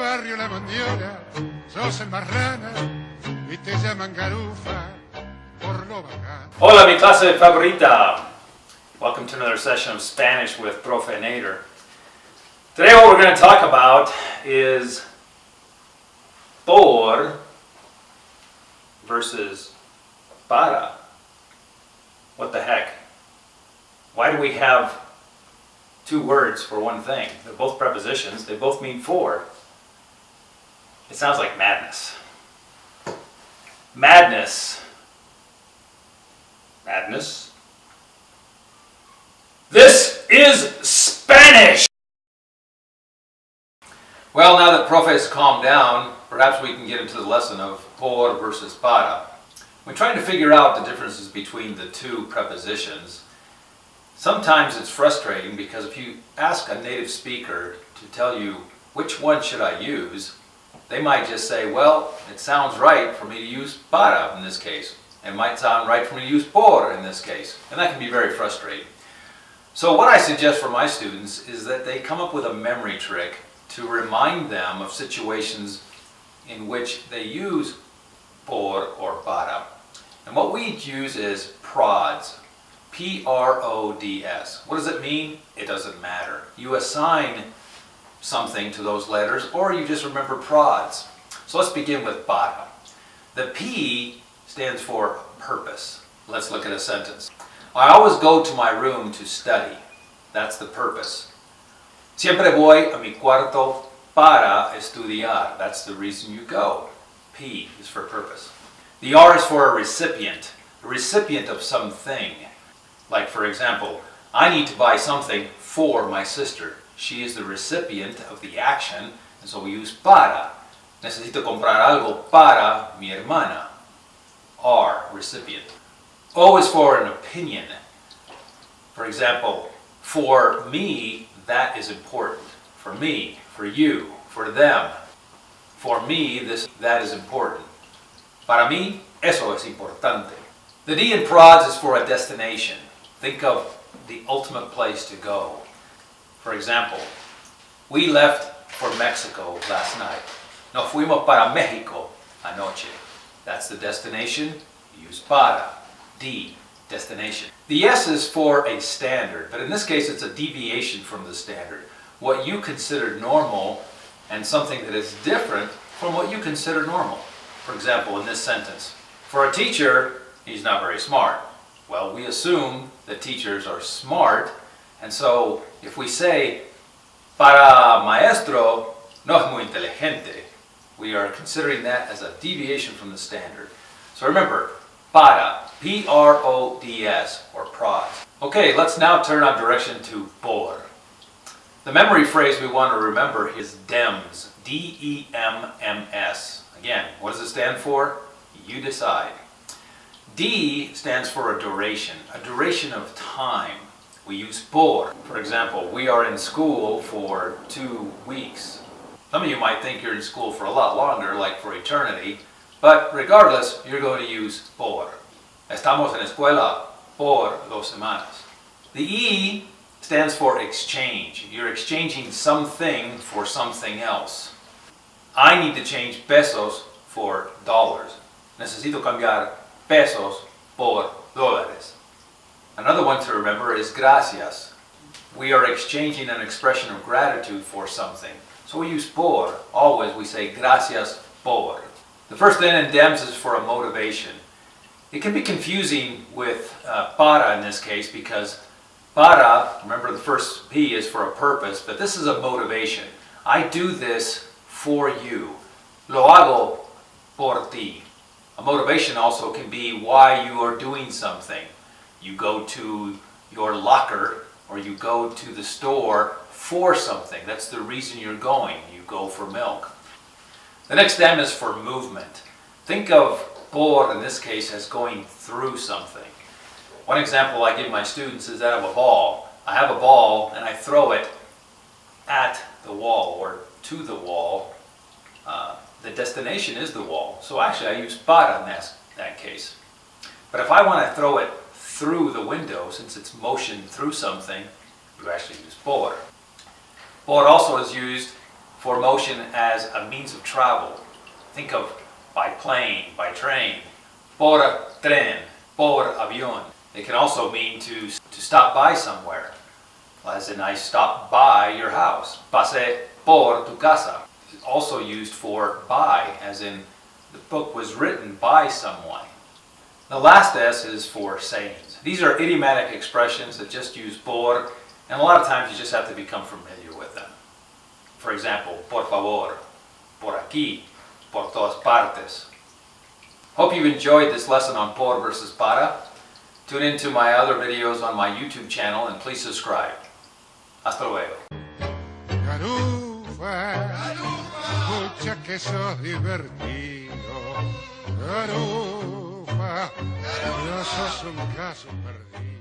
barrio La Mondiola, sos embarrana y te llaman garufa por lo bacán. Hola, mi clase favorita. Welcome to another session of Spanish with Profe Nader. Today what we're going to talk about is por versus para. What the heck? Why do we have two words for one thing? They're both prepositions. They both mean for. It sounds like madness. Madness. Madness. This is Spanish! Well, now that Profe has calmed down, perhaps we can get into the lesson of por versus para. When trying to figure out the differences between the two prepositions, sometimes it's frustrating because if you ask a native speaker to tell you which one should I use, they might just say, well, it sounds right for me to use para in this case. It might sound right for me to use por in this case. And that can be very frustrating. So what I suggest for my students is that they come up with a memory trick to remind them of situations in which they use por or para. And what we use is prods. P-R-O-D-S. What does it mean? It doesn't matter. You assign something to those letters or you just remember prods. So let's begin with para. The P stands for purpose. Let's look at a sentence. I always go to my room to study. That's the purpose. Siempre voy a mi cuarto para estudiar. That's the reason you go. P is for purpose. The R is for a recipient of something. Like for example, I need to buy something for my sister. She is the recipient of the action, and so we use para. Necesito comprar algo para mi hermana. R, recipient. O is for an opinion. For example, for me, that is important. For me, for you, for them. For me, that is important. Para mí, eso es importante. The D in prods is for a destination. Think of the ultimate place to go. For example, we left for Mexico last night. Nos fuimos para México anoche. That's the destination. Use para. D, destination. The S is for a standard, but in this case it's a deviation from the standard. What you consider normal and something that is different from what you consider normal. For example, in this sentence, for a teacher, he's not very smart. Well, we assume that teachers are smart, and so if we say, para maestro no es muy inteligente, we are considering that as a deviation from the standard. So remember, para, P-R-O-D-S, or prods. Okay, let's now turn our direction to por. The memory phrase we want to remember is DEMS, D-E-M-M-S. Again, what does it stand for? You decide. D stands for a duration of time. We use por. For example, we are in school for 2 weeks. Some of you might think you're in school for a lot longer, like for eternity, but regardless, you're going to use por. Estamos en escuela por 2 semanas. The E stands for exchange. You're exchanging something for something else. I need to change pesos for dollars. Necesito cambiar pesos por dólares. Another one to remember is gracias. We are exchanging an expression of gratitude for something. So we use por. Always we say gracias por. The first N in DEMS is for a motivation. It can be confusing with para in this case because para, remember the first P is for a purpose, but this is a motivation. I do this for you. Lo hago por ti. A motivation also can be why you are doing something. You go to your locker or you go to the store for something. That's the reason you're going. You go for milk. The next M is for movement. Think of por in this case as going through something. One example I give my students is that of a ball. I have a ball and I throw it at the wall or to the wall. The destination is the wall. So actually I use para in that case. But if I want to throw it through the window, since it's motion through something, you actually use por. Por also is used for motion as a means of travel. Think of by plane, by train, por tren, por avión. It can also mean to stop by somewhere, as in I stopped by your house. Pasé por tu casa. It's also used for by, as in the book was written by someone. The last S is for sayings. These are idiomatic expressions that just use por, and a lot of times you just have to become familiar with them. For example, por favor, por aquí, por todas partes. Hope you've enjoyed this lesson on por versus para. Tune into my other videos on my YouTube channel and please subscribe. Hasta luego. Garufa, escucha que sos divertido. Garufa, no sos un caso perdido.